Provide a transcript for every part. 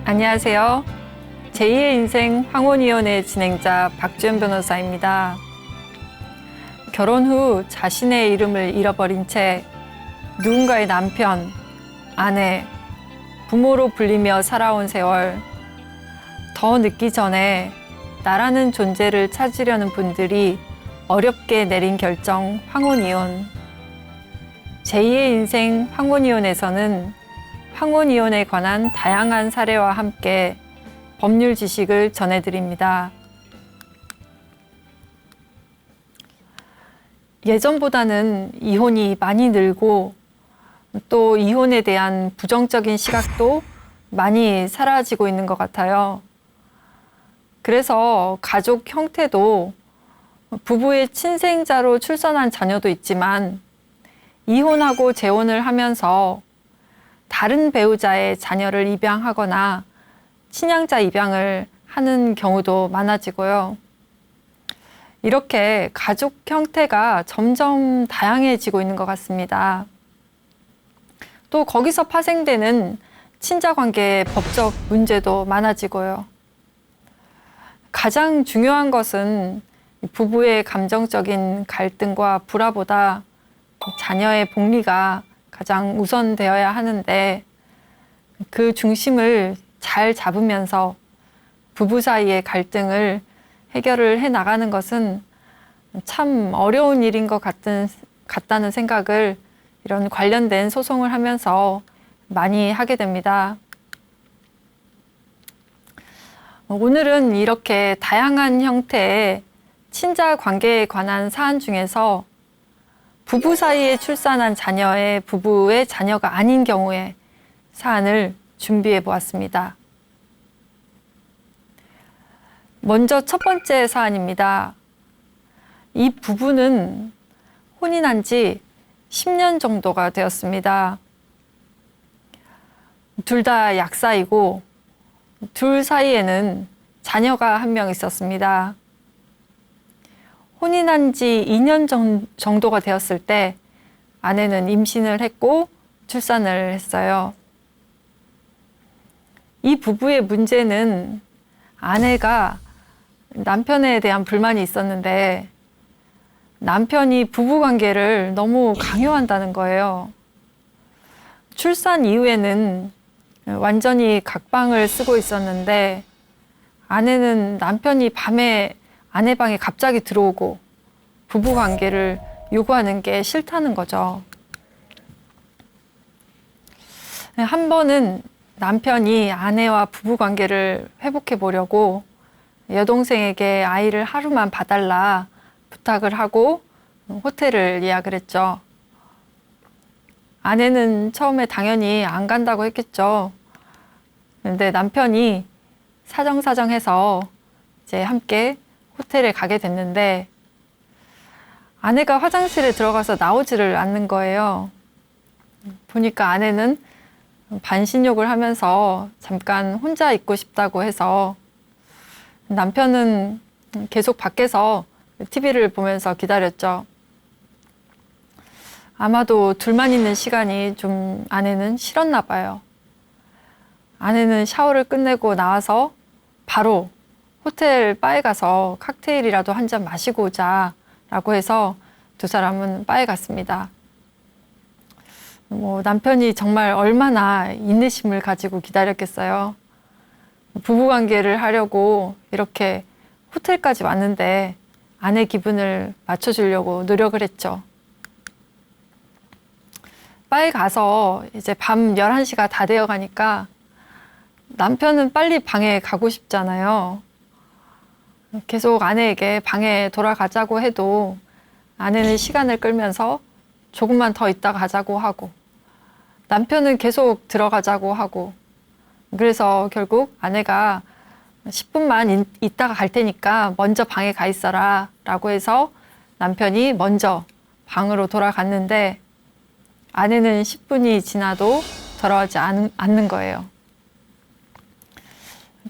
안녕하세요. 제2의 인생 황혼이혼의 진행자 박주연 변호사입니다. 결혼 후 자신의 이름을 잃어버린 채 누군가의 남편, 아내, 부모로 불리며 살아온 세월, 더 늦기 전에 나라는 존재를 찾으려는 분들이 어렵게 내린 결정 황혼이혼. 제2의 인생 황혼이혼에서는 황혼이혼에 관한 다양한 사례와 함께 법률 지식을 전해드립니다. 예전보다는 이혼이 많이 늘고 또 이혼에 대한 부정적인 시각도 많이 사라지고 있는 것 같아요. 그래서 가족 형태도 부부의 친생자로 출산한 자녀도 있지만 이혼하고 재혼을 하면서 다른 배우자의 자녀를 입양하거나 친양자 입양을 하는 경우도 많아지고요. 이렇게 가족 형태가 점점 다양해지고 있는 것 같습니다. 또 거기서 파생되는 친자관계의 법적 문제도 많아지고요. 가장 중요한 것은 부부의 감정적인 갈등과 불화보다 자녀의 복리가 가장 우선되어야 하는데 그 중심을 잘 잡으면서 부부 사이의 갈등을 해결을 해 나가는 것은 참 어려운 일인 것 같다는 생각을 이런 관련된 소송을 하면서 많이 하게 됩니다. 오늘은 이렇게 다양한 형태의 친자 관계에 관한 사안 중에서 부부 사이에 출산한 자녀의 부부의 자녀가 아닌 경우의 사안을 준비해 보았습니다. 먼저 첫 번째 사안입니다. 이 부부는 혼인한 지 10년 정도가 되었습니다. 둘 다 약사이고 둘 사이에는 자녀가 한 명 있었습니다. 혼인한 지 2년 정도가 되었을 때 아내는 임신을 했고 출산을 했어요. 이 부부의 문제는 아내가 남편에 대한 불만이 있었는데 남편이 부부관계를 너무 강요한다는 거예요. 출산 이후에는 완전히 각방을 쓰고 있었는데 아내는 남편이 밤에 아내 방에 갑자기 들어오고 부부관계를 요구하는 게 싫다는 거죠. 한 번은 남편이 아내와 부부관계를 회복해 보려고 여동생에게 아이를 하루만 봐달라 부탁을 하고 호텔을 예약을 했죠. 아내는 처음에 당연히 안 간다고 했겠죠. 근데 남편이 사정사정해서 이제 함께 호텔에 가게 됐는데 아내가 화장실에 들어가서 나오지를 않는 거예요. 보니까 아내는 반신욕을 하면서 잠깐 혼자 있고 싶다고 해서 남편은 계속 밖에서 TV를 보면서 기다렸죠. 아마도 둘만 있는 시간이 좀 아내는 싫었나 봐요. 아내는 샤워를 끝내고 나와서 바로 호텔 바에 가서 칵테일이라도 한 잔 마시고 오자 라고 해서 두 사람은 바에 갔습니다. 남편이 정말 얼마나 인내심을 가지고 기다렸겠어요. 부부관계를 하려고 이렇게 호텔까지 왔는데 아내 기분을 맞춰주려고 노력을 했죠. 바에 가서 이제 밤 11시가 다 되어 가니까 남편은 빨리 방에 가고 싶잖아요. 계속 아내에게 방에 돌아가자고 해도 아내는 시간을 끌면서 조금만 더 있다가 가자고 하고 남편은 계속 들어가자고 하고 그래서 결국 아내가 10분만 있다가 갈 테니까 먼저 방에 가 있어라 라고 해서 남편이 먼저 방으로 돌아갔는데 아내는 10분이 지나도 돌아오지 않는 거예요.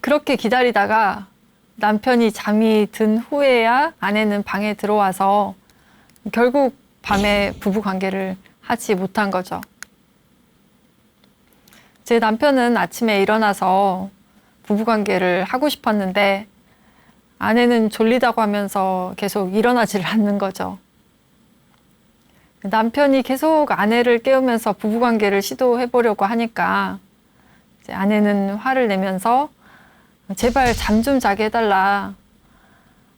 그렇게 기다리다가 남편이 잠이 든 후에야 아내는 방에 들어와서 결국 밤에 부부 관계를 하지 못한 거죠. 제 남편은 아침에 일어나서 부부관계를 하고 싶었는데 아내는 졸리다고 하면서 계속 일어나지를 않는 거죠. 남편이 계속 아내를 깨우면서 부부관계를 시도해보려고 하니까 이제 아내는 화를 내면서 제발 잠 좀 자게 해달라.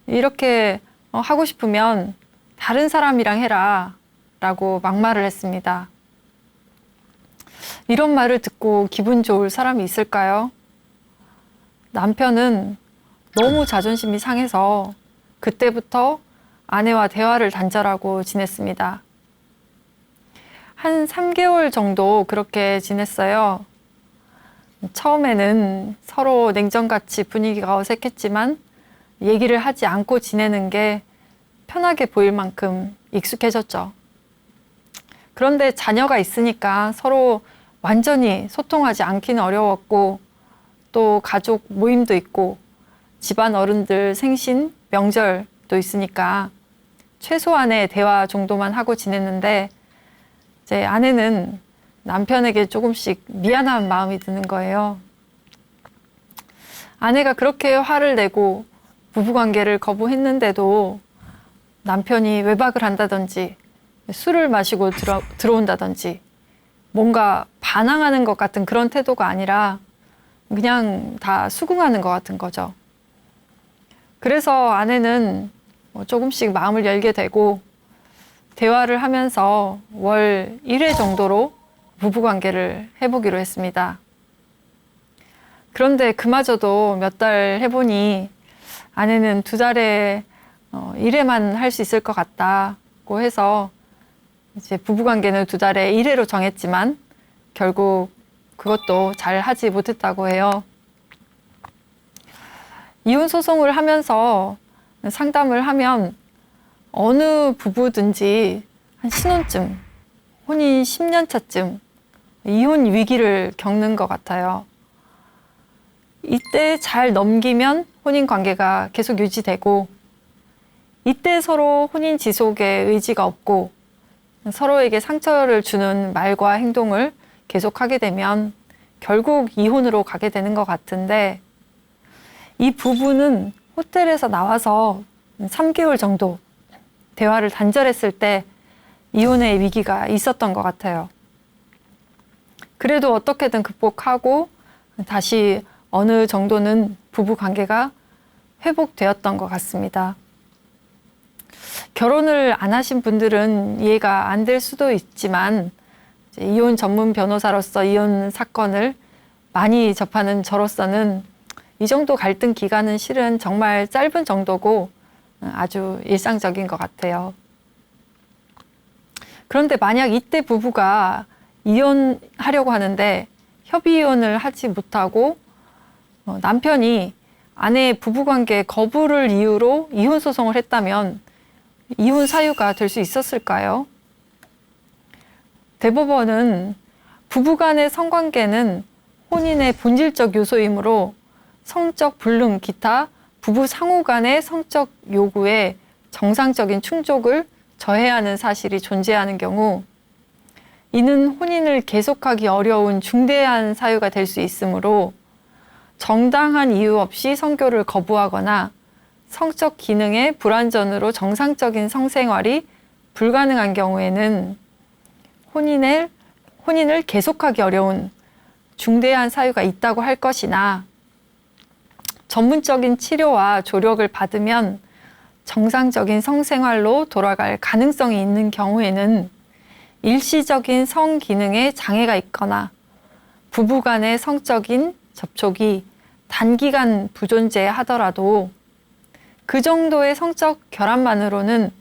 이렇게 하고 싶으면 다른 사람이랑 해라. 라고 막말을 했습니다. 이런 말을 듣고 기분 좋을 사람이 있을까요? 남편은 너무 자존심이 상해서 그때부터 아내와 대화를 단절하고 지냈습니다. 한 3개월 정도 그렇게 지냈어요. 처음에는 서로 냉정같이 분위기가 어색했지만 얘기를 하지 않고 지내는 게 편하게 보일 만큼 익숙해졌죠. 그런데 자녀가 있으니까 서로 완전히 소통하지 않기는 어려웠고 또 가족 모임도 있고 집안 어른들 생신, 명절도 있으니까 최소한의 대화 정도만 하고 지냈는데 이제 아내는 남편에게 조금씩 미안한 마음이 드는 거예요. 아내가 그렇게 화를 내고 부부관계를 거부했는데도 남편이 외박을 한다든지 술을 마시고 들어온다든지 뭔가 반항하는 것 같은 그런 태도가 아니라 그냥 다 수긍하는 것 같은 거죠. 그래서 아내는 조금씩 마음을 열게 되고 대화를 하면서 월 1회 정도로 부부관계를 해보기로 했습니다. 그런데 그마저도 몇 달 해보니 아내는 2달에 1회만 할 수 있을 것 같다고 해서 이제 부부관계는 2달에 1회로 정했지만 결국 그것도 잘 하지 못했다고 해요. 이혼 소송을 하면서 상담을 하면 어느 부부든지 한 신혼쯤, 혼인 10년 차쯤 이혼 위기를 겪는 것 같아요. 이때 잘 넘기면 혼인 관계가 계속 유지되고 이때 서로 혼인 지속에 의지가 없고 서로에게 상처를 주는 말과 행동을 계속하게 되면 결국 이혼으로 가게 되는 것 같은데 이 부부는 호텔에서 나와서 3개월 정도 대화를 단절했을 때 이혼의 위기가 있었던 것 같아요. 그래도 어떻게든 극복하고 다시 어느 정도는 부부 관계가 회복되었던 것 같습니다. 결혼을 안 하신 분들은 이해가 안 될 수도 있지만 이혼 전문 변호사로서 이혼 사건을 많이 접하는 저로서는 이 정도 갈등 기간은 실은 정말 짧은 정도고 아주 일상적인 것 같아요. 그런데 만약 이때 부부가 이혼하려고 하는데 협의 이혼을 하지 못하고 남편이 아내의 부부관계 거부를 이유로 이혼 소송을 했다면 이혼 사유가 될 수 있었을까요? 대법원은 부부간의 성관계는 혼인의 본질적 요소이므로 성적 불능 기타 부부 상호 간의 성적 요구에 정상적인 충족을 저해야 하는 사실이 존재하는 경우 이는 혼인을 계속하기 어려운 중대한 사유가 될 수 있으므로 정당한 이유 없이 성교를 거부하거나 성적 기능의 불완전으로 정상적인 성생활이 불가능한 경우에는 혼인을 계속하기 어려운 중대한 사유가 있다고 할 것이나 전문적인 치료와 조력을 받으면 정상적인 성생활로 돌아갈 가능성이 있는 경우에는 일시적인 성 기능에 장애가 있거나 부부 간의 성적인 접촉이 단기간 부존재하더라도 그 정도의 성적 결함만으로는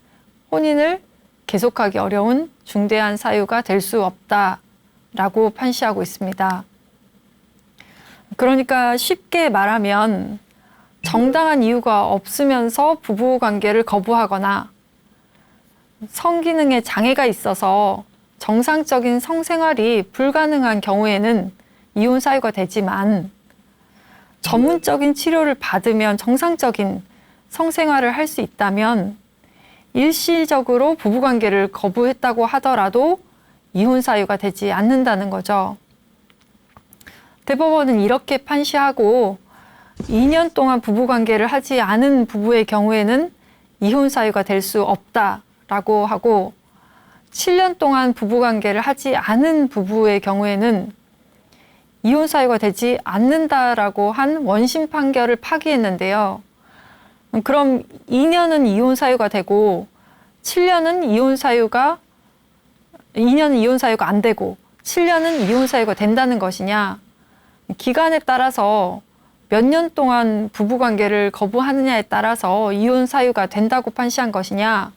혼인을 계속하기 어려운 중대한 사유가 될 수 없다라고 판시하고 있습니다. 그러니까 쉽게 말하면 정당한 이유가 없으면서 부부 관계를 거부하거나 성기능에 장애가 있어서 정상적인 성생활이 불가능한 경우에는 이혼 사유가 되지만 전문적인 치료를 받으면 정상적인 성생활을 할 수 있다면 일시적으로 부부관계를 거부했다고 하더라도 이혼 사유가 되지 않는다는 거죠. 대법원은 이렇게 판시하고 2년 동안 부부관계를 하지 않은 부부의 경우에는 이혼 사유가 될 수 없다라고 하고 7년 동안 부부관계를 하지 않은 부부의 경우에는 이혼 사유가 되지 않는다라고 한 원심 판결을 파기했는데요. 그럼 2년은 이혼 사유가 되고 2년은 이혼 사유가 안 되고 7년은 이혼 사유가 된다는 것이냐? 기간에 따라서 몇 년 동안 부부관계를 거부하느냐에 따라서 이혼 사유가 된다고 판시한 것이냐?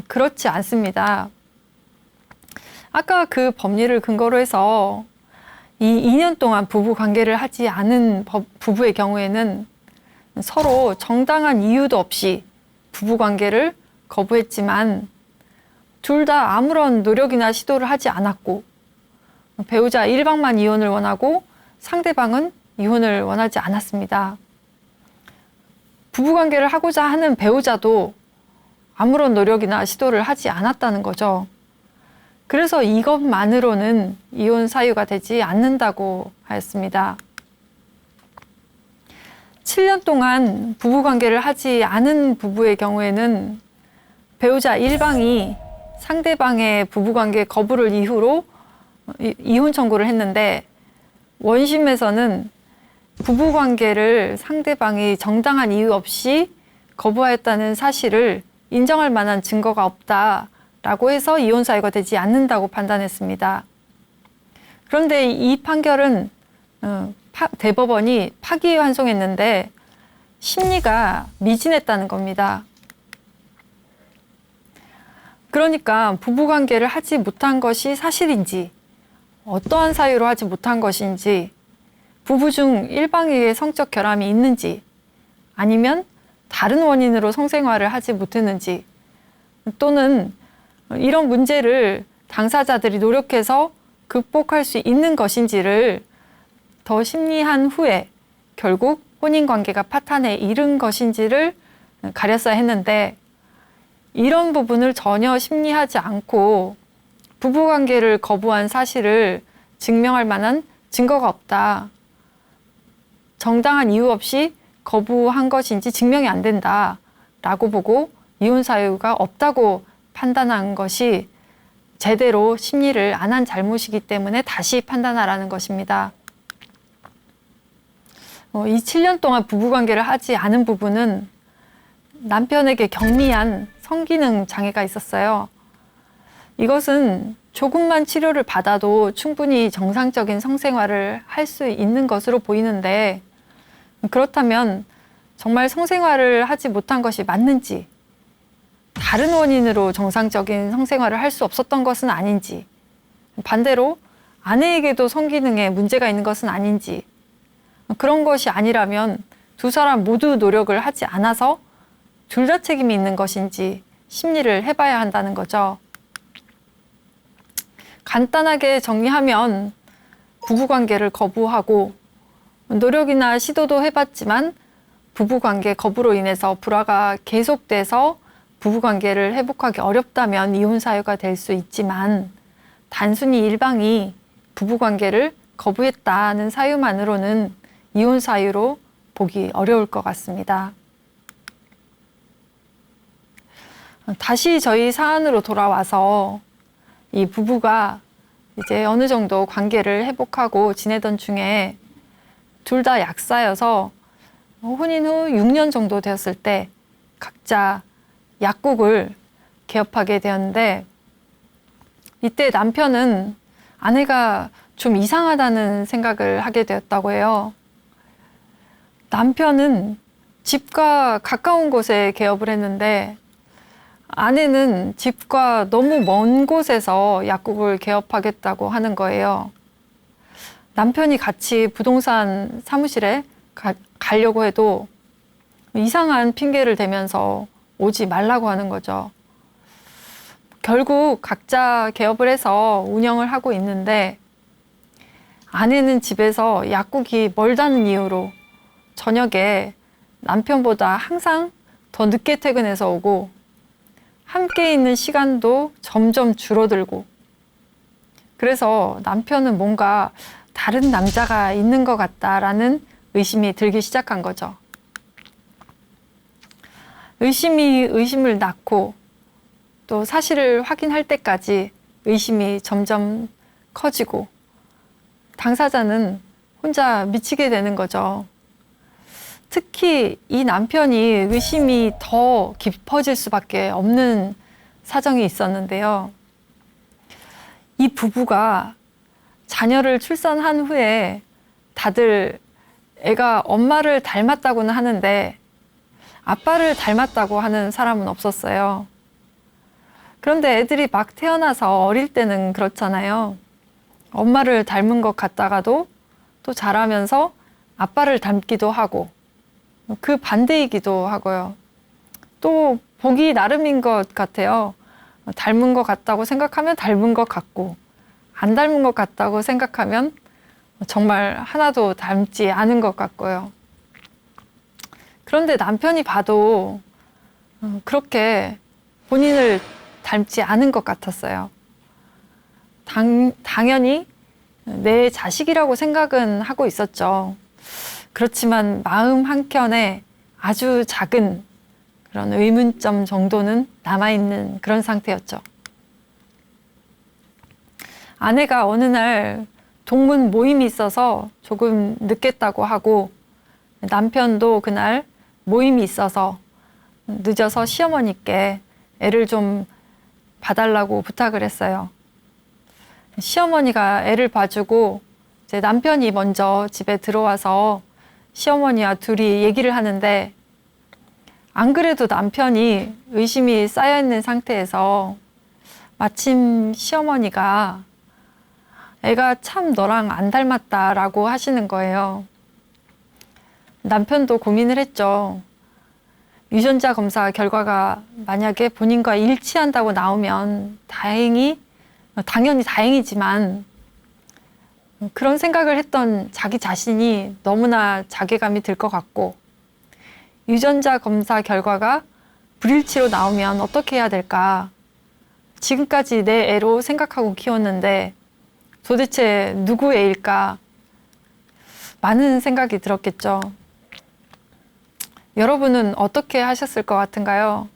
그렇지 않습니다. 아까 그 법리를 근거로 해서 이 2년 동안 부부관계를 하지 않은 부부의 경우에는 서로 정당한 이유도 없이 부부관계를 거부했지만 둘 다 아무런 노력이나 시도를 하지 않았고 배우자 일방만 이혼을 원하고 상대방은 이혼을 원하지 않았습니다. 부부관계를 하고자 하는 배우자도 아무런 노력이나 시도를 하지 않았다는 거죠. 그래서 이것만으로는 이혼 사유가 되지 않는다고 하였습니다. 7년 동안 부부관계를 하지 않은 부부의 경우에는 배우자 일방이 상대방의 부부관계 거부를 이유로 이혼 청구를 했는데 원심에서는 부부관계를 상대방이 정당한 이유 없이 거부하였다는 사실을 인정할 만한 증거가 없다라고 해서 이혼 사유가 되지 않는다고 판단했습니다. 그런데 이 판결은 대법원이 파기환송했는데 심리가 미진했다는 겁니다. 그러니까 부부관계를 하지 못한 것이 사실인지 어떠한 사유로 하지 못한 것인지 부부 중 일방에게 성적 결함이 있는지 아니면 다른 원인으로 성생활을 하지 못했는지 또는 이런 문제를 당사자들이 노력해서 극복할 수 있는 것인지를 더 심리한 후에 결국 혼인관계가 파탄에 이른 것인지를 가렸어야 했는데 이런 부분을 전혀 심리하지 않고 부부관계를 거부한 사실을 증명할 만한 증거가 없다. 정당한 이유 없이 거부한 것인지 증명이 안 된다라고 보고 이혼 사유가 없다고 판단한 것이 제대로 심리를 안 한 잘못이기 때문에 다시 판단하라는 것입니다. 이 7년 동안 부부관계를 하지 않은 부부는 남편에게 경미한 성기능 장애가 있었어요. 이것은 조금만 치료를 받아도 충분히 정상적인 성생활을 할 수 있는 것으로 보이는데 그렇다면 정말 성생활을 하지 못한 것이 맞는지 다른 원인으로 정상적인 성생활을 할 수 없었던 것은 아닌지 반대로 아내에게도 성기능에 문제가 있는 것은 아닌지 그런 것이 아니라면 두 사람 모두 노력을 하지 않아서 둘 다 책임이 있는 것인지 심리를 해봐야 한다는 거죠. 간단하게 정리하면 부부관계를 거부하고 노력이나 시도도 해봤지만 부부관계 거부로 인해서 불화가 계속돼서 부부관계를 회복하기 어렵다면 이혼 사유가 될 수 있지만 단순히 일방이 부부관계를 거부했다는 사유만으로는 이혼 사유로 보기 어려울 것 같습니다. 다시 저희 사안으로 돌아와서 이 부부가 이제 어느 정도 관계를 회복하고 지내던 중에 둘 다 약사여서 혼인 후 6년 정도 되었을 때 각자 약국을 개업하게 되었는데 이때 남편은 아내가 좀 이상하다는 생각을 하게 되었다고 해요. 남편은 집과 가까운 곳에 개업을 했는데 아내는 집과 너무 먼 곳에서 약국을 개업하겠다고 하는 거예요. 남편이 같이 부동산 사무실에 가려고 해도 이상한 핑계를 대면서 오지 말라고 하는 거죠. 결국 각자 개업을 해서 운영을 하고 있는데 아내는 집에서 약국이 멀다는 이유로 저녁에 남편보다 항상 더 늦게 퇴근해서 오고 함께 있는 시간도 점점 줄어들고 그래서 남편은 뭔가 다른 남자가 있는 것 같다라는 의심이 들기 시작한 거죠. 의심이 의심을 낳고 또 사실을 확인할 때까지 의심이 점점 커지고 당사자는 혼자 미치게 되는 거죠. 특히 이 남편이 의심이 더 깊어질 수밖에 없는 사정이 있었는데요. 이 부부가 자녀를 출산한 후에 다들 애가 엄마를 닮았다고는 하는데 아빠를 닮았다고 하는 사람은 없었어요. 그런데 애들이 막 태어나서 어릴 때는 그렇잖아요. 엄마를 닮은 것 같다가도 또 자라면서 아빠를 닮기도 하고 그 반대이기도 하고요. 또 보기 나름인 것 같아요. 닮은 것 같다고 생각하면 닮은 것 같고 안 닮은 것 같다고 생각하면 정말 하나도 닮지 않은 것 같고요. 그런데 남편이 봐도 그렇게 본인을 닮지 않은 것 같았어요. 당연히 내 자식이라고 생각은 하고 있었죠. 그렇지만 마음 한켠에 아주 작은 그런 의문점 정도는 남아있는 그런 상태였죠. 아내가 어느 날 동문 모임이 있어서 조금 늦겠다고 하고 남편도 그날 모임이 있어서 늦어서 시어머니께 애를 좀 봐달라고 부탁을 했어요. 시어머니가 애를 봐주고 이제 남편이 먼저 집에 들어와서 시어머니와 둘이 얘기를 하는데 안 그래도 남편이 의심이 쌓여있는 상태에서 마침 시어머니가 애가 참 너랑 안 닮았다라고 하시는 거예요. 남편도 고민을 했죠. 유전자 검사 결과가 만약에 본인과 일치한다고 나오면 당연히 다행이지만 그런 생각을 했던 자기 자신이 너무나 자괴감이 들 것 같고 유전자 검사 결과가 불일치로 나오면 어떻게 해야 될까? 지금까지 내 애로 생각하고 키웠는데 도대체 누구 애일까? 많은 생각이 들었겠죠. 여러분은 어떻게 하셨을 것 같은가요?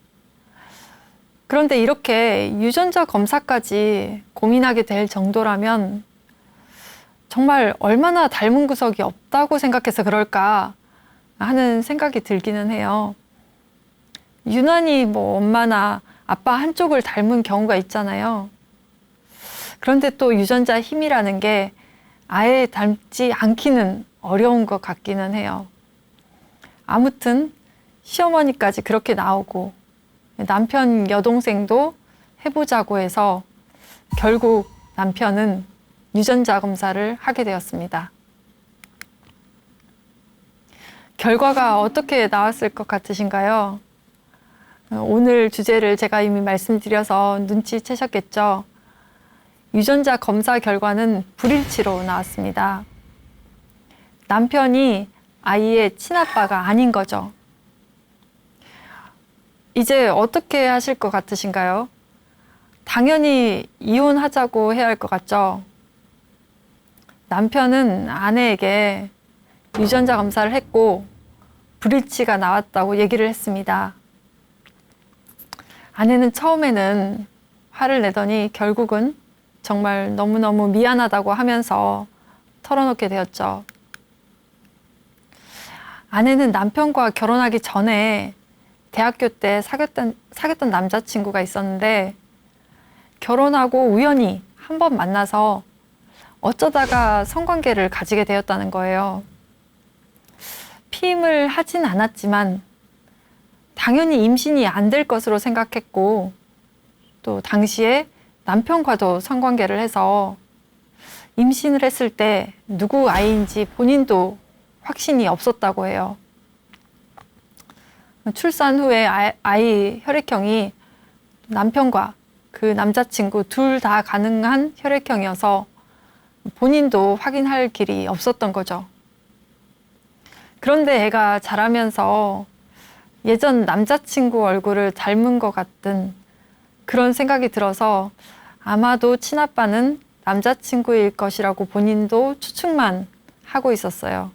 그런데 이렇게 유전자 검사까지 고민하게 될 정도라면 정말 얼마나 닮은 구석이 없다고 생각해서 그럴까 하는 생각이 들기는 해요. 유난히 엄마나 아빠 한쪽을 닮은 경우가 있잖아요. 그런데 또 유전자 힘이라는 게 아예 닮지 않기는 어려운 것 같기는 해요. 아무튼 시어머니까지 그렇게 나오고 남편 여동생도 해보자고 해서 결국 남편은 유전자 검사를 하게 되었습니다. 결과가 어떻게 나왔을 것 같으신가요? 오늘 주제를 제가 이미 말씀드려서 눈치채셨겠죠? 유전자 검사 결과는 불일치로 나왔습니다. 남편이 아이의 친아빠가 아닌 거죠. 이제 어떻게 하실 것 같으신가요? 당연히 이혼하자고 해야 할 것 같죠? 남편은 아내에게 유전자 검사를 했고 불일치가 나왔다고 얘기를 했습니다. 아내는 처음에는 화를 내더니 결국은 정말 너무너무 미안하다고 하면서 털어놓게 되었죠. 아내는 남편과 결혼하기 전에 대학교 때 사귀었던 남자친구가 있었는데 결혼하고 우연히 한 번 만나서 어쩌다가 성관계를 가지게 되었다는 거예요. 피임을 하진 않았지만 당연히 임신이 안 될 것으로 생각했고 또 당시에 남편과도 성관계를 해서 임신을 했을 때 누구 아이인지 본인도 확신이 없었다고 해요. 출산 후에 아이 혈액형이 남편과 그 남자친구 둘 다 가능한 혈액형이어서 본인도 확인할 길이 없었던 거죠. 그런데 애가 자라면서 예전 남자친구 얼굴을 닮은 것 같은 그런 생각이 들어서 아마도 친아빠는 남자친구일 것이라고 본인도 추측만 하고 있었어요.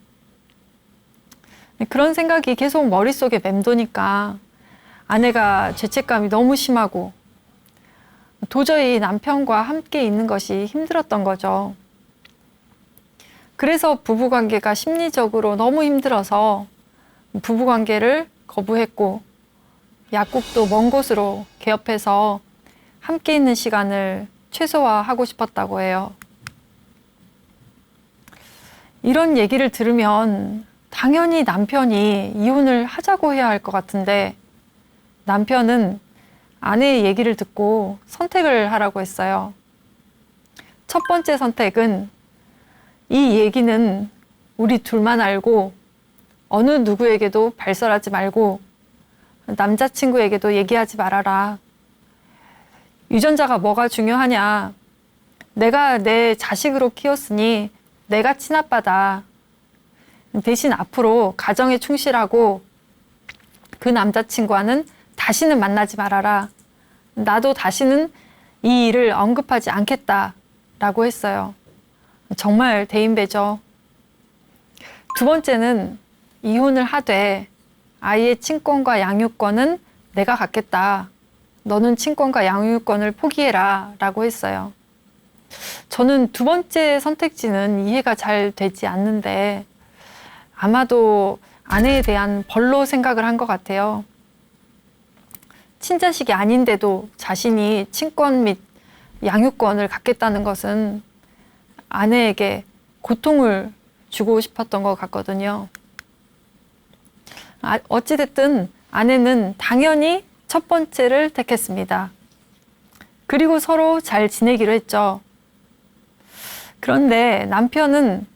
그런 생각이 계속 머릿속에 맴도니까 아내가 죄책감이 너무 심하고 도저히 남편과 함께 있는 것이 힘들었던 거죠. 그래서 부부관계가 심리적으로 너무 힘들어서 부부관계를 거부했고 약국도 먼 곳으로 개업해서 함께 있는 시간을 최소화하고 싶었다고 해요. 이런 얘기를 들으면 당연히 남편이 이혼을 하자고 해야 할 것 같은데 남편은 아내의 얘기를 듣고 선택을 하라고 했어요. 첫 번째 선택은 이 얘기는 우리 둘만 알고 어느 누구에게도 발설하지 말고 남자친구에게도 얘기하지 말아라. 유전자가 뭐가 중요하냐. 내가 내 자식으로 키웠으니 내가 친아빠다. 대신 앞으로 가정에 충실하고 그 남자친구와는 다시는 만나지 말아라. 나도 다시는 이 일을 언급하지 않겠다라고 했어요. 정말 대인배죠. 두 번째는 이혼을 하되 아이의 친권과 양육권은 내가 갖겠다. 너는 친권과 양육권을 포기해라 라고 했어요. 저는 두 번째 선택지는 이해가 잘 되지 않는데 아마도 아내에 대한 벌로 생각을 한 것 같아요. 친자식이 아닌데도 자신이 친권 및 양육권을 갖겠다는 것은 아내에게 고통을 주고 싶었던 것 같거든요. 어찌됐든 아내는 당연히 첫 번째를 택했습니다. 그리고 서로 잘 지내기로 했죠. 그런데 남편은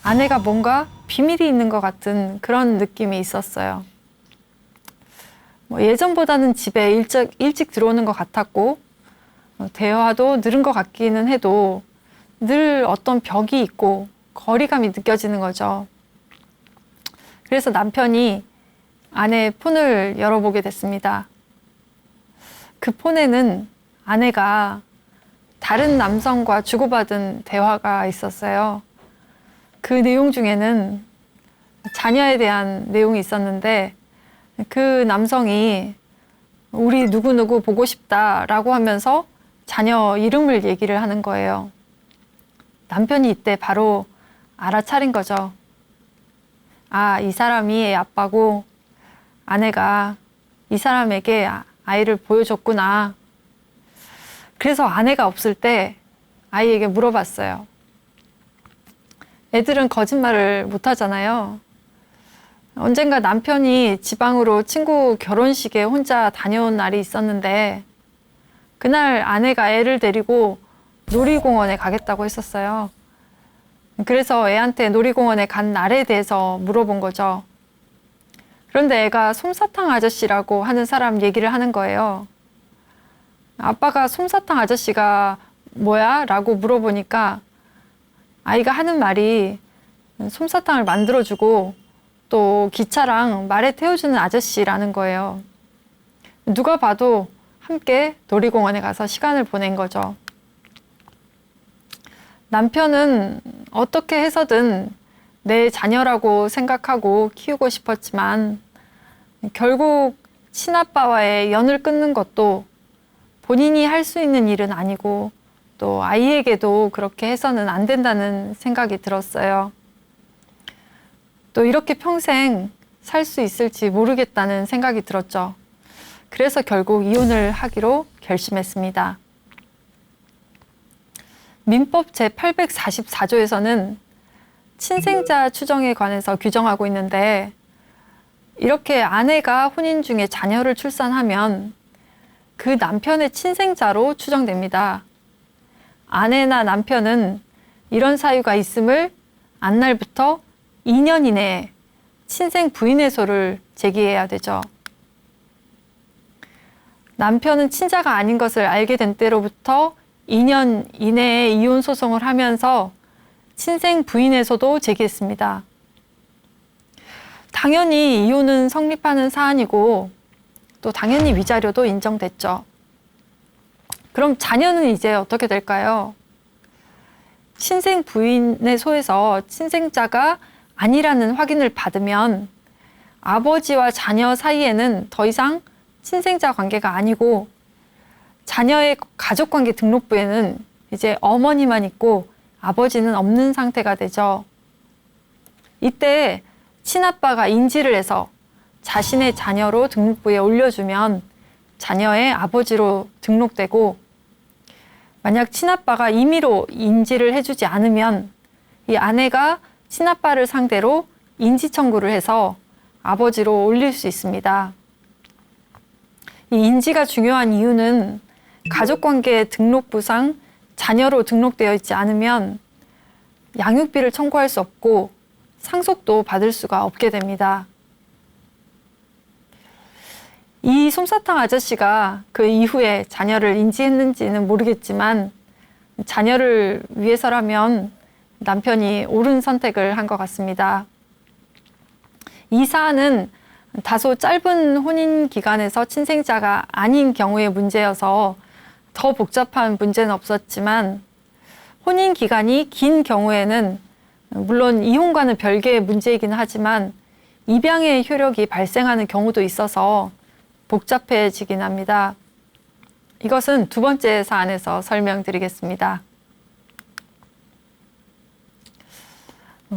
아내가 뭔가 비밀이 있는 것 같은 그런 느낌이 있었어요. 예전보다는 집에 일찍 들어오는 것 같았고 대화도 늘은 것 같기는 해도 늘 어떤 벽이 있고 거리감이 느껴지는 거죠. 그래서 남편이 아내의 폰을 열어보게 됐습니다. 그 폰에는 아내가 다른 남성과 주고받은 대화가 있었어요. 그 내용 중에는 자녀에 대한 내용이 있었는데 그 남성이 우리 누구누구 보고 싶다라고 하면서 자녀 이름을 얘기를 하는 거예요. 남편이 이때 바로 알아차린 거죠. 아, 이 사람이 애 아빠고 아내가 이 사람에게 아이를 보여줬구나. 그래서 아내가 없을 때 아이에게 물어봤어요. 애들은 거짓말을 못 하잖아요. 언젠가 남편이 지방으로 친구 결혼식에 혼자 다녀온 날이 있었는데 그날 아내가 애를 데리고 놀이공원에 가겠다고 했었어요. 그래서 애한테 놀이공원에 간 날에 대해서 물어본 거죠. 그런데 애가 솜사탕 아저씨라고 하는 사람 얘기를 하는 거예요. 아빠가 솜사탕 아저씨가 뭐야? 라고 물어보니까 아이가 하는 말이 솜사탕을 만들어주고 또 기차랑 말에 태워주는 아저씨라는 거예요. 누가 봐도 함께 놀이공원에 가서 시간을 보낸 거죠. 남편은 어떻게 해서든 내 자녀라고 생각하고 키우고 싶었지만 결국 친아빠와의 연을 끊는 것도 본인이 할 수 있는 일은 아니고 또 아이에게도 그렇게 해서는 안 된다는 생각이 들었어요. 또 이렇게 평생 살 수 있을지 모르겠다는 생각이 들었죠. 그래서 결국 이혼을 하기로 결심했습니다. 민법 제844조에서는 친생자 추정에 관해서 규정하고 있는데 이렇게 아내가 혼인 중에 자녀를 출산하면 그 남편의 친생자로 추정됩니다. 아내나 남편은 이런 사유가 있음을 안 날부터 2년 이내에 친생 부인의소를 제기해야 되죠. 남편은 친자가 아닌 것을 알게 된 때로부터 2년 이내에 이혼 소송을 하면서 친생 부인의소도 제기했습니다. 당연히 이혼은 성립하는 사안이고 또 당연히 위자료도 인정됐죠. 그럼 자녀는 이제 어떻게 될까요? 친생 부인의소에서 친생자가 아니라는 확인을 받으면 아버지와 자녀 사이에는 더 이상 친생자 관계가 아니고 자녀의 가족관계 등록부에는 이제 어머니만 있고 아버지는 없는 상태가 되죠. 이때 친아빠가 인지를 해서 자신의 자녀로 등록부에 올려주면 자녀의 아버지로 등록되고, 만약 친아빠가 임의로 인지를 해주지 않으면 이 아내가 친아빠를 상대로 인지 청구를 해서 아버지로 올릴 수 있습니다. 이 인지가 중요한 이유는 가족관계 등록부상 자녀로 등록되어 있지 않으면 양육비를 청구할 수 없고 상속도 받을 수가 없게 됩니다. 이 솜사탕 아저씨가 그 이후에 자녀를 인지했는지는 모르겠지만 자녀를 위해서라면 남편이 옳은 선택을 한 것 같습니다. 이 사안은 다소 짧은 혼인 기간에서 친생자가 아닌 경우의 문제여서 더 복잡한 문제는 없었지만, 혼인 기간이 긴 경우에는 물론 이혼과는 별개의 문제이긴 하지만 입양의 효력이 발생하는 경우도 있어서 복잡해지긴 합니다. 이것은 두 번째 사안에서 설명드리겠습니다.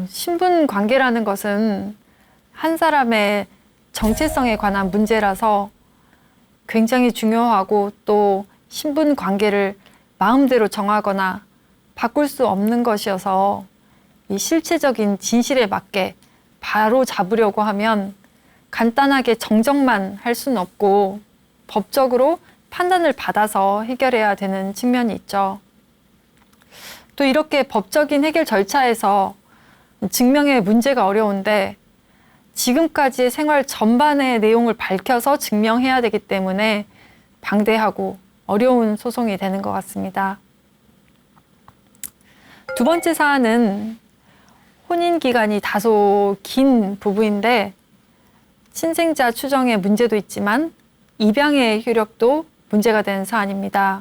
신분 관계라는 것은 한 사람의 정체성에 관한 문제라서 굉장히 중요하고, 또 신분 관계를 마음대로 정하거나 바꿀 수 없는 것이어서 이 실체적인 진실에 맞게 바로 잡으려고 하면 간단하게 정정만 할 수는 없고 법적으로 판단을 받아서 해결해야 되는 측면이 있죠. 또 이렇게 법적인 해결 절차에서 증명의 문제가 어려운데 지금까지의 생활 전반의 내용을 밝혀서 증명해야 되기 때문에 방대하고 어려운 소송이 되는 것 같습니다. 두 번째 사안은 혼인 기간이 다소 긴 부부인데 친생자 추정의 문제도 있지만 입양의 효력도 문제가 된 사안입니다.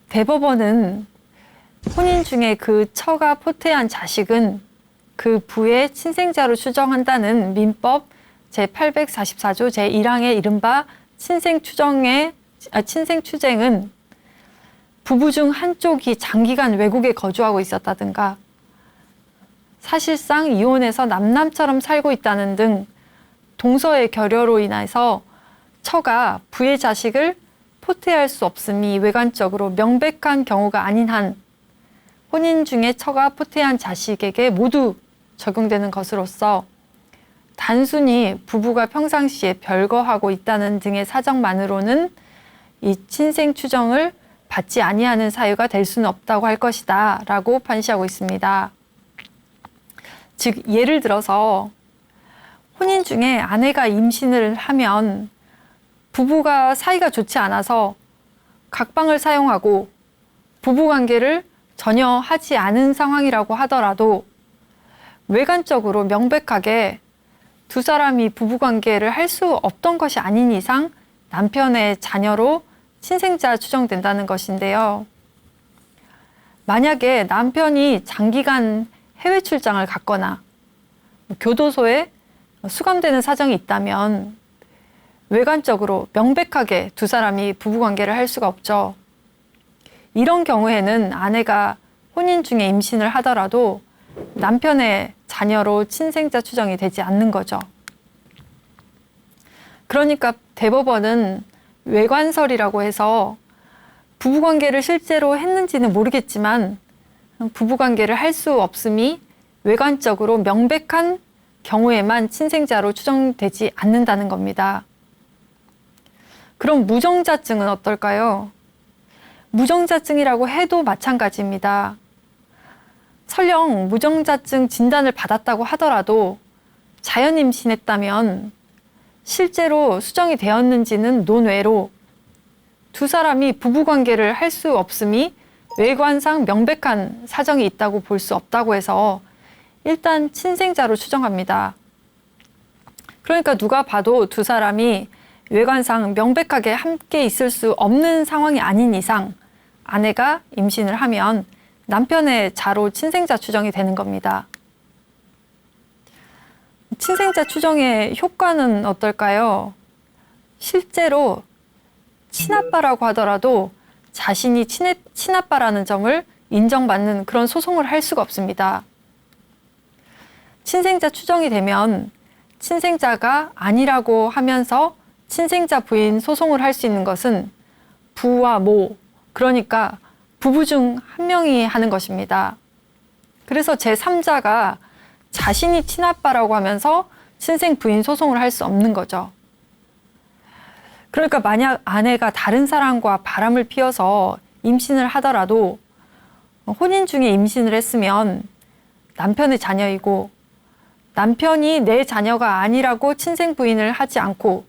대법원은 혼인 중에 그 처가 포태한 자식은 그 부의 친생자로 추정한다는 민법 제844조 제1항의 이른바 친생추쟁은 부부 중 한쪽이 장기간 외국에 거주하고 있었다든가 사실상 이혼해서 남남처럼 살고 있다는 등 동서의 결여로 인해서 처가 부의 자식을 포태할 수 없음이 외관적으로 명백한 경우가 아닌 한 혼인 중에 처가 포태한 자식에게 모두 적용되는 것으로서 단순히 부부가 평상시에 별거하고 있다는 등의 사정만으로는 이 친생 추정을 받지 아니하는 사유가 될 수는 없다고 할 것이다 라고 판시하고 있습니다. 즉 예를 들어서 혼인 중에 아내가 임신을 하면 부부가 사이가 좋지 않아서 각방을 사용하고 부부관계를 전혀 하지 않은 상황이라고 하더라도 외관적으로 명백하게 두 사람이 부부관계를 할 수 없던 것이 아닌 이상 남편의 자녀로 친생자 추정된다는 것인데요. 만약에 남편이 장기간 해외 출장을 갔거나 교도소에 수감되는 사정이 있다면 외관적으로 명백하게 두 사람이 부부관계를 할 수가 없죠. 이런 경우에는 아내가 혼인 중에 임신을 하더라도 남편의 자녀로 친생자 추정이 되지 않는 거죠. 그러니까 대법원은 외관설이라고 해서 부부관계를 실제로 했는지는 모르겠지만 부부관계를 할 수 없음이 외관적으로 명백한 경우에만 친생자로 추정되지 않는다는 겁니다. 그럼 무정자증은 어떨까요? 무정자증이라고 해도 마찬가지입니다. 설령 무정자증 진단을 받았다고 하더라도 자연 임신했다면 실제로 수정이 되었는지는 논외로 두 사람이 부부관계를 할 수 없음이 외관상 명백한 사정이 있다고 볼 수 없다고 해서 일단 친생자로 추정합니다. 그러니까 누가 봐도 두 사람이 외관상 명백하게 함께 있을 수 없는 상황이 아닌 이상 아내가 임신을 하면 남편의 자로 친생자 추정이 되는 겁니다. 친생자 추정의 효과는 어떨까요? 실제로 친아빠라고 하더라도 자신이 친아빠라는 점을 인정받는 그런 소송을 할 수가 없습니다. 친생자 추정이 되면 친생자가 아니라고 하면서 친생자 부인 소송을 할 수 있는 것은 부와 모, 그러니까 부부 중 한 명이 하는 것입니다. 그래서 제3자가 자신이 친아빠라고 하면서 친생 부인 소송을 할 수 없는 거죠. 그러니까 만약 아내가 다른 사람과 바람을 피워서 임신을 하더라도 혼인 중에 임신을 했으면 남편의 자녀이고 남편이 내 자녀가 아니라고 친생 부인을 하지 않고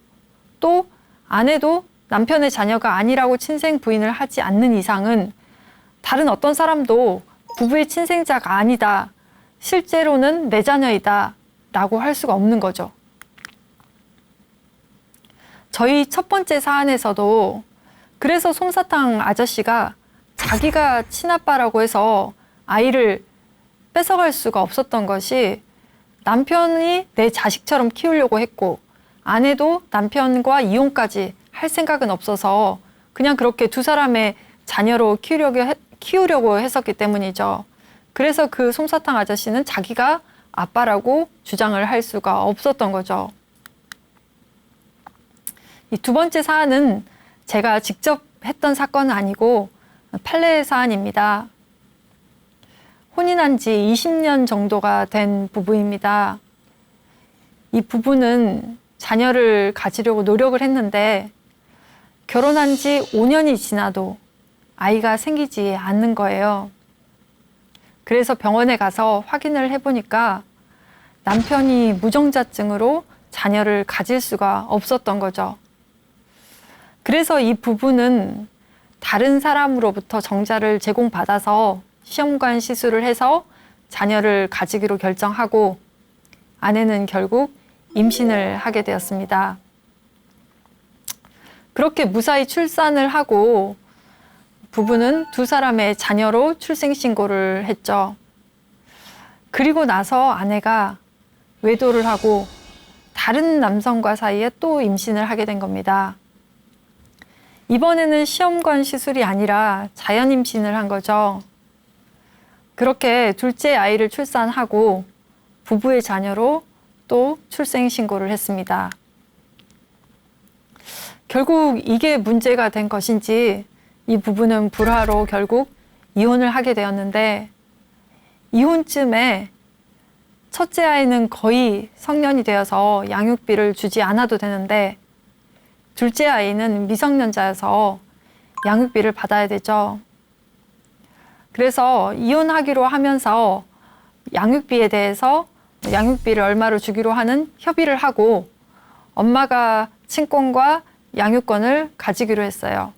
또 아내도 남편의 자녀가 아니라고 친생 부인을 하지 않는 이상은 다른 어떤 사람도 부부의 친생자가 아니다, 실제로는 내 자녀이다 라고 할 수가 없는 거죠. 저희 첫 번째 사안에서도 그래서 솜사탕 아저씨가 자기가 친아빠라고 해서 아이를 뺏어갈 수가 없었던 것이 남편이 내 자식처럼 키우려고 했고 아내도 남편과 이혼까지 할 생각은 없어서 그냥 그렇게 두 사람의 자녀로 키우려고 했었기 때문이죠. 그래서 그 솜사탕 아저씨는 자기가 아빠라고 주장을 할 수가 없었던 거죠. 이 두 번째 사안은 제가 직접 했던 사건은 아니고 판례 사안입니다. 혼인한 지 20년 정도가 된 부부입니다. 이 부부는 자녀를 가지려고 노력을 했는데 결혼한 지 5년이 지나도 아이가 생기지 않는 거예요. 그래서 병원에 가서 확인을 해보니까 남편이 무정자증으로 자녀를 가질 수가 없었던 거죠. 그래서 이 부부는 다른 사람으로부터 정자를 제공받아서 시험관 시술을 해서 자녀를 가지기로 결정하고 아내는 결국 임신을 하게 되었습니다. 그렇게 무사히 출산을 하고 부부는 두 사람의 자녀로 출생신고를 했죠. 그리고 나서 아내가 외도를 하고 다른 남성과 사이에 또 임신을 하게 된 겁니다. 이번에는 시험관 시술이 아니라 자연 임신을 한 거죠. 그렇게 둘째 아이를 출산하고 부부의 자녀로 또 출생신고를 했습니다. 결국 이게 문제가 된 것인지 이 부부는 불화로 결국 이혼을 하게 되었는데 이혼쯤에 첫째 아이는 거의 성년이 되어서 양육비를 주지 않아도 되는데 둘째 아이는 미성년자여서 양육비를 받아야 되죠. 그래서 이혼하기로 하면서 양육비에 대해서 양육비를 얼마로 주기로 하는 협의를 하고 엄마가 친권과 양육권을 가지기로 했어요.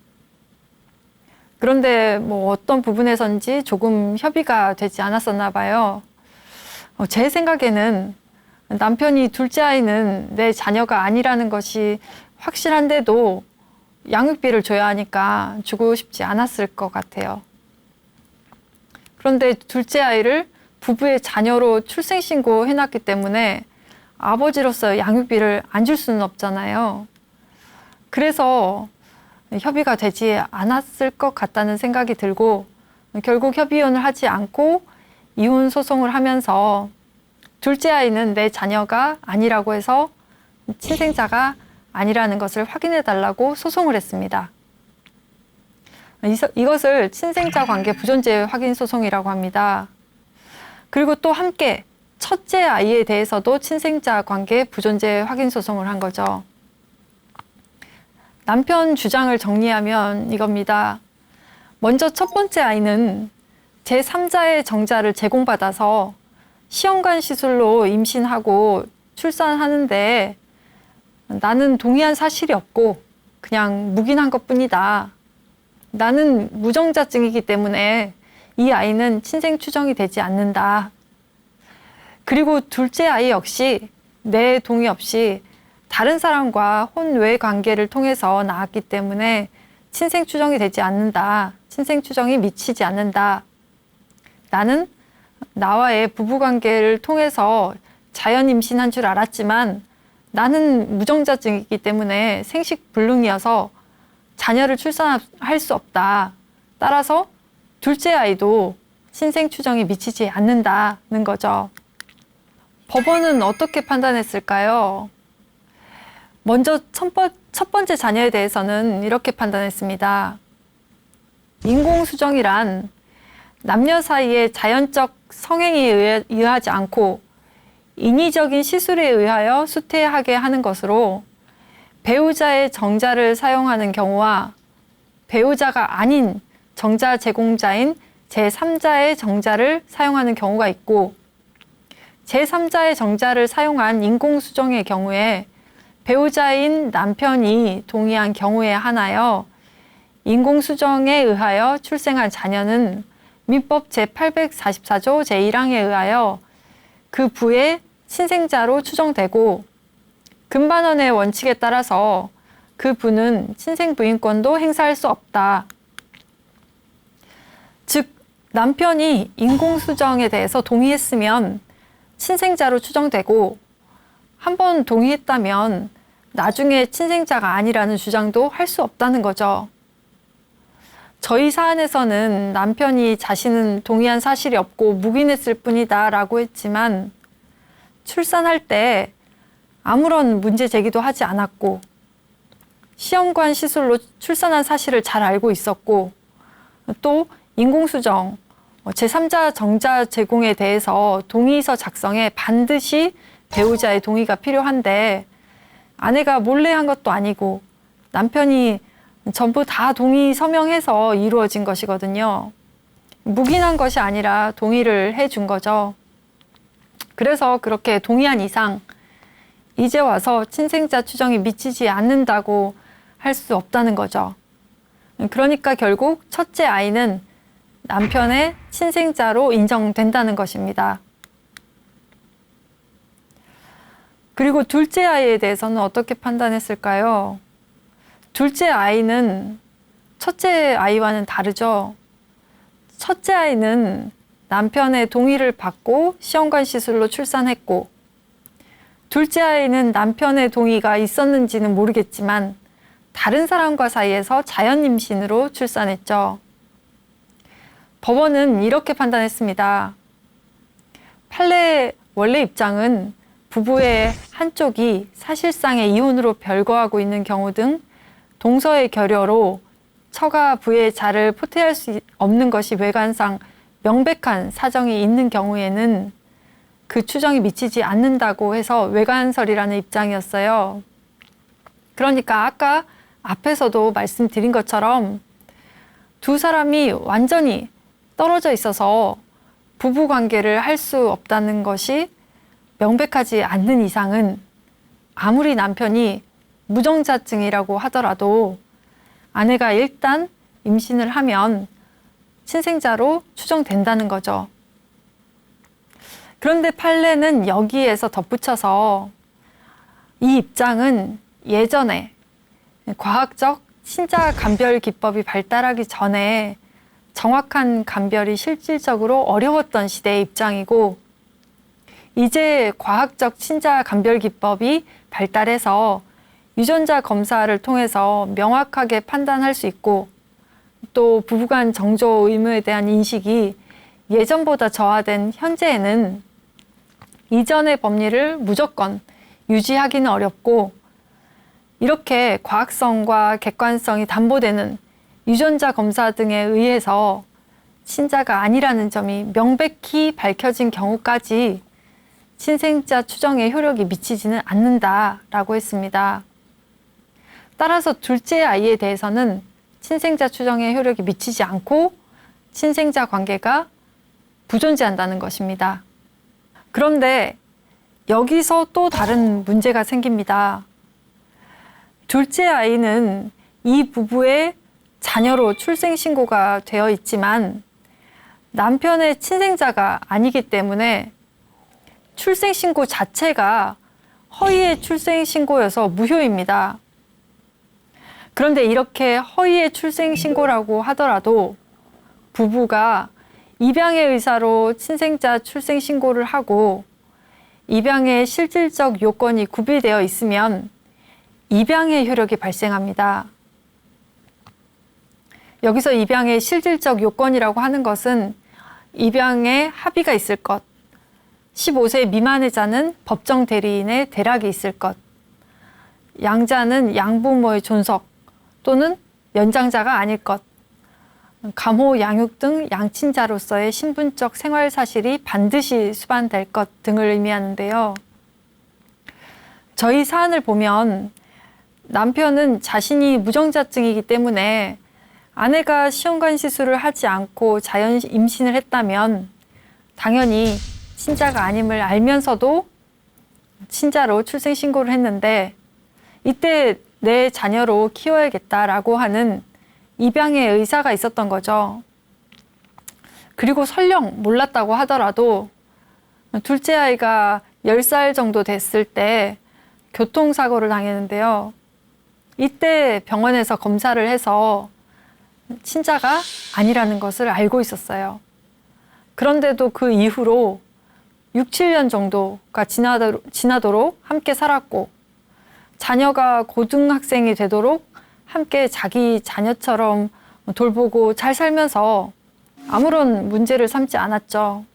그런데 뭐 어떤 부분에선지 조금 협의가 되지 않았었나 봐요. 제 생각에는 남편이 둘째 아이는 내 자녀가 아니라는 것이 확실한데도 양육비를 줘야 하니까 주고 싶지 않았을 것 같아요. 그런데 둘째 아이를 부부의 자녀로 출생신고 해놨기 때문에 아버지로서 양육비를 안 줄 수는 없잖아요. 그래서 협의가 되지 않았을 것 같다는 생각이 들고 결국 협의혼을 하지 않고 이혼 소송을 하면서 둘째 아이는 내 자녀가 아니라고 해서 친생자가 아니라는 것을 확인해 달라고 소송을 했습니다. 이것을 친생자 관계 부존재 확인 소송이라고 합니다. 그리고 또 함께 첫째 아이에 대해서도 친생자 관계 부존재 확인 소송을 한 거죠. 남편 주장을 정리하면 이겁니다. 먼저 첫 번째 아이는 제3자의 정자를 제공받아서 시험관 시술로 임신하고 출산하는데 나는 동의한 사실이 없고 그냥 묵인한 것뿐이다. 나는 무정자증이기 때문에 이 아이는 친생 추정이 되지 않는다. 그리고 둘째 아이 역시 내 동의 없이 다른 사람과 혼외 관계를 통해서 낳았기 때문에 친생 추정이 되지 않는다. 친생 추정이 미치지 않는다. 나는 나와의 부부관계를 통해서 자연 임신한 줄 알았지만 나는 무정자증이기 때문에 생식불능이어서 자녀를 출산할 수 없다. 따라서 둘째 아이도 신생추정에 미치지 않는다는 거죠. 법원은 어떻게 판단했을까요? 먼저 첫 번째 자녀에 대해서는 이렇게 판단했습니다. 인공수정이란 남녀 사이의 자연적 성행에 의하지 않고 인위적인 시술에 의하여 수태하게 하는 것으로 배우자의 정자를 사용하는 경우와 배우자가 아닌 정자 제공자인 제3자의 정자를 사용하는 경우가 있고, 제3자의 정자를 사용한 인공수정의 경우에 배우자인 남편이 동의한 경우에 한하여 인공수정에 의하여 출생한 자녀는 민법 제844조 제1항에 의하여 그 부의 친생자로 추정되고, 금반원의 원칙에 따라서 그 부는 친생부인권도 행사할 수 없다. 즉, 남편이 인공수정에 대해서 동의했으면 친생자로 추정되고, 한번 동의했다면 나중에 친생자가 아니라는 주장도 할 수 없다는 거죠. 저희 사안에서는 남편이 자신은 동의한 사실이 없고 묵인했을 뿐이다 라고 했지만, 출산할 때 아무런 문제 제기도 하지 않았고, 시험관 시술로 출산한 사실을 잘 알고 있었고, 또 인공수정, 제3자 정자 제공에 대해서 동의서 작성에 반드시 배우자의 동의가 필요한데, 아내가 몰래 한 것도 아니고 남편이 전부 다 동의 서명해서 이루어진 것이거든요. 묵인한 것이 아니라 동의를 해준 거죠. 그래서 그렇게 동의한 이상 이제 와서 친생자 추정이 미치지 않는다고 할 수 없다는 거죠. 그러니까 결국 첫째 아이는 남편의 친생자로 인정된다는 것입니다. 그리고 둘째 아이에 대해서는 어떻게 판단했을까요? 둘째 아이는 첫째 아이와는 다르죠. 첫째 아이는 남편의 동의를 받고 시험관 시술로 출산했고, 둘째 아이는 남편의 동의가 있었는지는 모르겠지만 다른 사람과 사이에서 자연 임신으로 출산했죠. 법원은 이렇게 판단했습니다. 판례의 원래 입장은 부부의 한쪽이 사실상의 이혼으로 별거하고 있는 경우 등 동서의 결여로 처가 부의 자를 포태할 수 없는 것이 외관상 명백한 사정이 있는 경우에는 그 추정이 미치지 않는다고 해서 외관설이라는 입장이었어요. 그러니까 아까 앞에서도 말씀드린 것처럼 두 사람이 완전히 떨어져 있어서 부부 관계를 할 수 없다는 것이 명백하지 않는 이상은 아무리 남편이 무정자증이라고 하더라도 아내가 일단 임신을 하면 친생자로 추정된다는 거죠. 그런데 판례는 여기에서 덧붙여서 이 입장은 예전에 과학적 친자 감별 기법이 발달하기 전에 정확한 감별이 실질적으로 어려웠던 시대의 입장이고, 이제 과학적 친자 감별 기법이 발달해서 유전자 검사를 통해서 명확하게 판단할 수 있고, 또 부부간 정조 의무에 대한 인식이 예전보다 저하된 현재에는 이전의 법리를 무조건 유지하기는 어렵고, 이렇게 과학성과 객관성이 담보되는 유전자 검사 등에 의해서 친자가 아니라는 점이 명백히 밝혀진 경우까지 친생자 추정의 효력이 미치지는 않는다라고 했습니다. 따라서 둘째 아이에 대해서는 친생자 추정의 효력이 미치지 않고 친생자 관계가 부존재한다는 것입니다. 그런데 여기서 또 다른 문제가 생깁니다. 둘째 아이는 이 부부의 자녀로 출생신고가 되어 있지만 남편의 친생자가 아니기 때문에 출생신고 자체가 허위의 출생신고여서 무효입니다. 그런데 이렇게 허위의 출생신고라고 하더라도 부부가 입양의 의사로 친생자 출생 신고를 하고 입양의 실질적 요건이 구비되어 있으면 입양의 효력이 발생합니다. 여기서 입양의 실질적 요건이라고 하는 것은 입양에 합의가 있을 것, 15세 미만의 자는 법정 대리인의 대락이 있을 것, 양자는 양부모의 존속 또는 연장자가 아닐 것, 감호, 양육 등 양친자로서의 신분적 생활 사실이 반드시 수반될 것 등을 의미하는데요. 저희 사안을 보면 남편은 자신이 무정자증이기 때문에 아내가 시험관 시술을 하지 않고 자연 임신을 했다면 당연히 친자가 아님을 알면서도 친자로 출생 신고를 했는데 이때 내 자녀로 키워야겠다라고 하는 입양의 의사가 있었던 거죠. 그리고 설령 몰랐다고 하더라도 둘째 아이가 10살 정도 됐을 때 교통사고를 당했는데요. 이때 병원에서 검사를 해서 친자가 아니라는 것을 알고 있었어요. 그런데도 그 이후로 6, 7년 정도가 지나도록 함께 살았고 자녀가 고등학생이 되도록 함께 자기 자녀처럼 돌보고 잘 살면서 아무런 문제를 삼지 않았죠.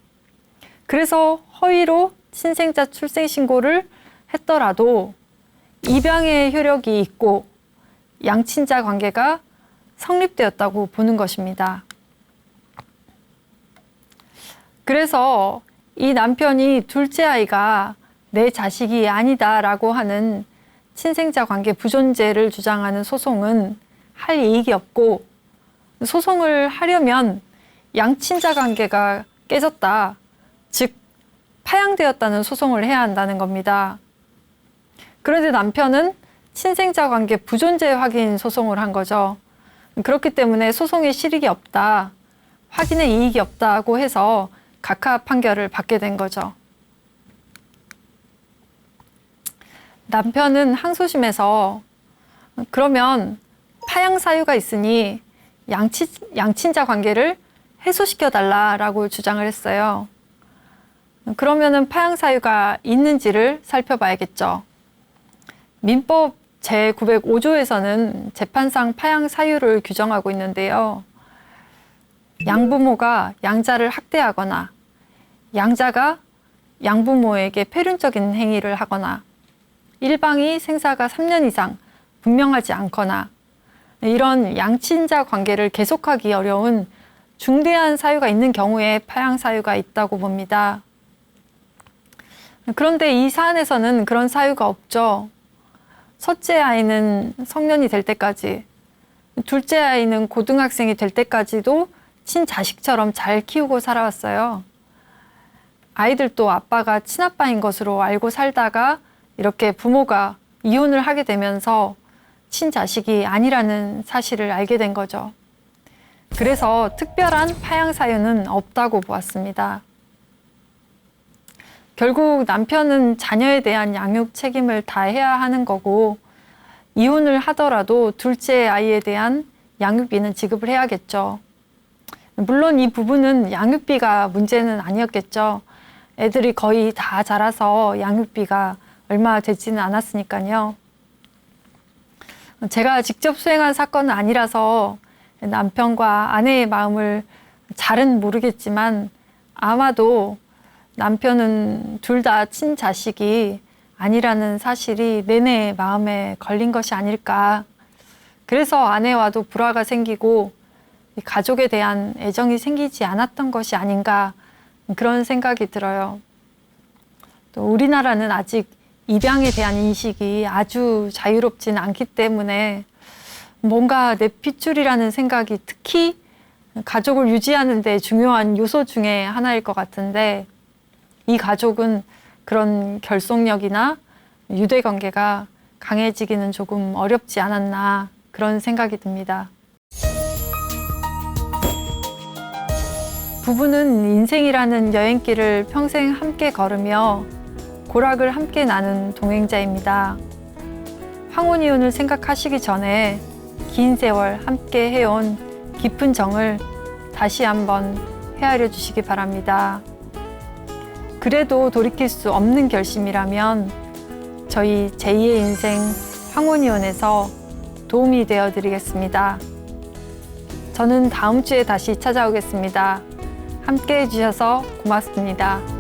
그래서 허위로 친생자 출생 신고를 했더라도 입양의 효력이 있고 양친자 관계가 성립되었다고 보는 것입니다. 그래서 이 남편이 둘째 아이가 내 자식이 아니다라고 하는 친생자 관계 부존재를 주장하는 소송은 할 이익이 없고 소송을 하려면 양친자 관계가 깨졌다, 즉 파양되었다는 소송을 해야 한다는 겁니다. 그런데 남편은 친생자 관계 부존재 확인 소송을 한 거죠. 그렇기 때문에 소송에 실익이 없다, 확인에 이익이 없다고 해서 각하 판결을 받게 된 거죠. 남편은 항소심에서 그러면 파양 사유가 있으니 양친자 관계를 해소시켜달라라고 주장을 했어요. 그러면은 파양 사유가 있는지를 살펴봐야겠죠. 민법 제905조에서는 재판상 파양 사유를 규정하고 있는데요. 양부모가 양자를 학대하거나 양자가 양부모에게 폐륜적인 행위를 하거나 일방이 생사가 3년 이상 분명하지 않거나 이런 양친자 관계를 계속하기 어려운 중대한 사유가 있는 경우에 파양 사유가 있다고 봅니다. 그런데 이 사안에서는 그런 사유가 없죠. 첫째 아이는 성년이 될 때까지, 둘째 아이는 고등학생이 될 때까지도 친자식처럼 잘 키우고 살아왔어요. 아이들도 아빠가 친아빠인 것으로 알고 살다가 이렇게 부모가 이혼을 하게 되면서 친자식이 아니라는 사실을 알게 된 거죠. 그래서 특별한 파양 사유는 없다고 보았습니다. 결국 남편은 자녀에 대한 양육 책임을 다해야 하는 거고 이혼을 하더라도 둘째 아이에 대한 양육비는 지급을 해야겠죠. 물론 이 부분은 양육비가 문제는 아니었겠죠. 애들이 거의 다 자라서 양육비가 얼마 되지는 않았으니까요. 제가 직접 수행한 사건은 아니라서 남편과 아내의 마음을 잘은 모르겠지만 아마도 남편은 둘 다 친자식이 아니라는 사실이 내내 마음에 걸린 것이 아닐까. 그래서 아내와도 불화가 생기고 가족에 대한 애정이 생기지 않았던 것이 아닌가, 그런 생각이 들어요. 또 우리나라는 아직 입양에 대한 인식이 아주 자유롭진 않기 때문에 뭔가 내 핏줄이라는 생각이 특히 가족을 유지하는 데 중요한 요소 중에 하나일 것 같은데 이 가족은 그런 결속력이나 유대관계가 강해지기는 조금 어렵지 않았나, 그런 생각이 듭니다. 부부는 인생이라는 여행길을 평생 함께 걸으며 고락을 함께 나눈 동행자입니다. 황혼이혼을 생각하시기 전에 긴 세월 함께 해온 깊은 정을 다시 한번 헤아려 주시기 바랍니다. 그래도 돌이킬 수 없는 결심이라면 저희 제2의 인생 황혼이원에서 도움이 되어 드리겠습니다. 저는 다음 주에 다시 찾아오겠습니다. 함께 해주셔서 고맙습니다.